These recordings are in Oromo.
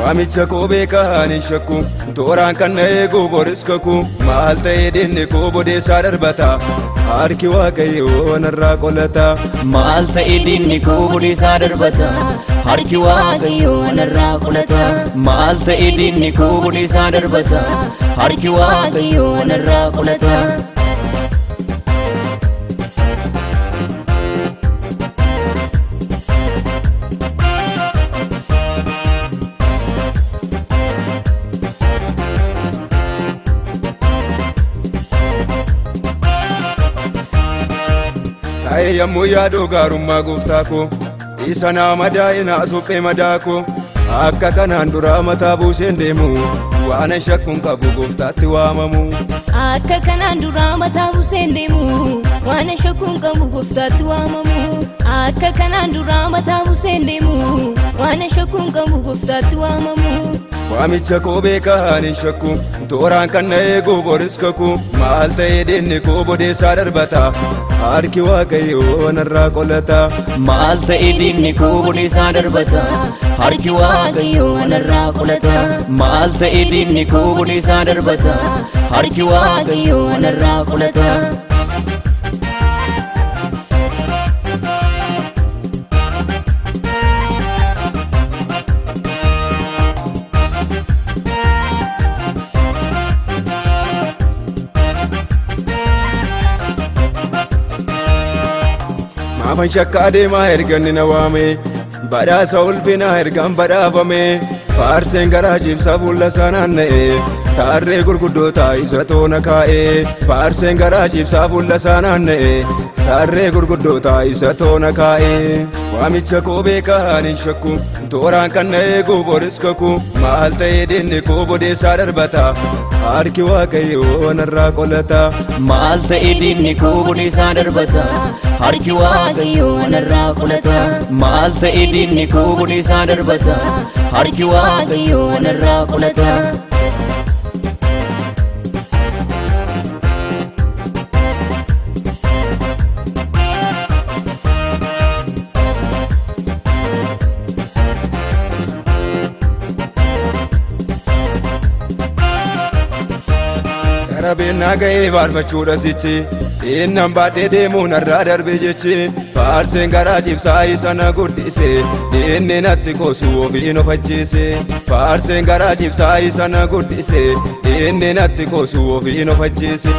Waamicha koo beekan hin shakku tooraan kan na eegu boris kaku maal ta'ee dinni koo bodeessaa darbata harki waaqayyoo narraa qolata maal ta'ee dinni koo bodeessaa darbata harki waaqayyoo narraa qolata maal ta'ee dinni koo bodeessaa darbata harki waaqayyoo narraa qolata yammu yaadu gaarummaa gooftaa koo isa nama daa'ina suphee madaa koo akka kanaan dura mataa buuseen deemu waan shakkuun qabu gooftaatti waamamu akka kanaan dura mataa buuseen deemu waan shakkuun qabu gooftaatti waamamu akka kanaan dura mataa buuseen deemu waan shakkuun qabu gooftaatti waamamu waamicha koo beekan hin shakku tooraan kan na eegu boris kaku maal ta'ee dinni koo bodeessaa darbata harki waaqayyoo narraa qolata maal ta'ee dinni koo bodeessaa darbata harki waaqayyoo narraa qolata maal ta'ee dinni koo bodeessaa darbata harki waaqayyoo narraa qolata Maaman shakka adeemaa erganni na waame badhaasa ulfinaa ergaan badhaafame faarseen garaa ciibsaa fuula isaa naanna'e taarree gurguddootaa isa toona kaa'e faarseen garaa ciibsaa fuula isaa naanna'e taarree gurguddootaa isa toona kaa'e waamicha koo beekan hin shakku tooraan kan na eegu boris kaku maal ta'ee dinni koo bodeessaa darbata harki waaqayyoo narraa qolata maal ta'ee dinni koo bodeessaa darbata harki waaqayyoo narraa qolata maal ta'ee dinni koo bodeessaa darbata harki waaqayyoo narraa qolata Rabeenaa ga'ee faarfachuudha sichi innan baadhee deemuu narraa darbe jechi faarseen garaa ciibsaa isa na guddise inni natti koosu ofiin of ajjeese faarseen garaa ciibsaa isa na guddise inni natti koosu ofiin of ajjeese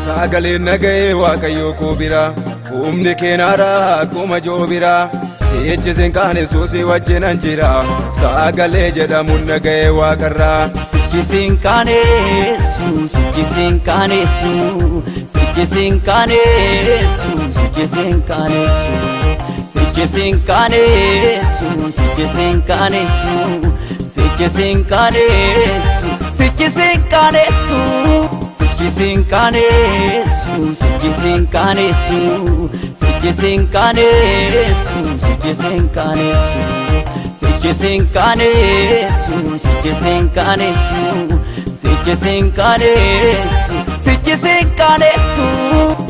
sagaleen na ga'ee waaqayyoo koo bira humni keenaaraa akkuma joo bira sichisiin qaanessuus wajjinan jira sagalee jedhamuun na ga'ee waaqarraa sichisiin qaanessu sichisiin qaanessu sichisiin qaanessu sichisiin qaanessu sichisiin qaanessu sichisiin qaanessu sichisiin qaanessu sichisiin qaanessu sichisiin qaanessu sichisiin qaanessu sichisiin qaanessu sichisiin qaanessu sichisiin qaanessu sichisiin qaanessu sichisiin qaanessu sichisiin qaanessu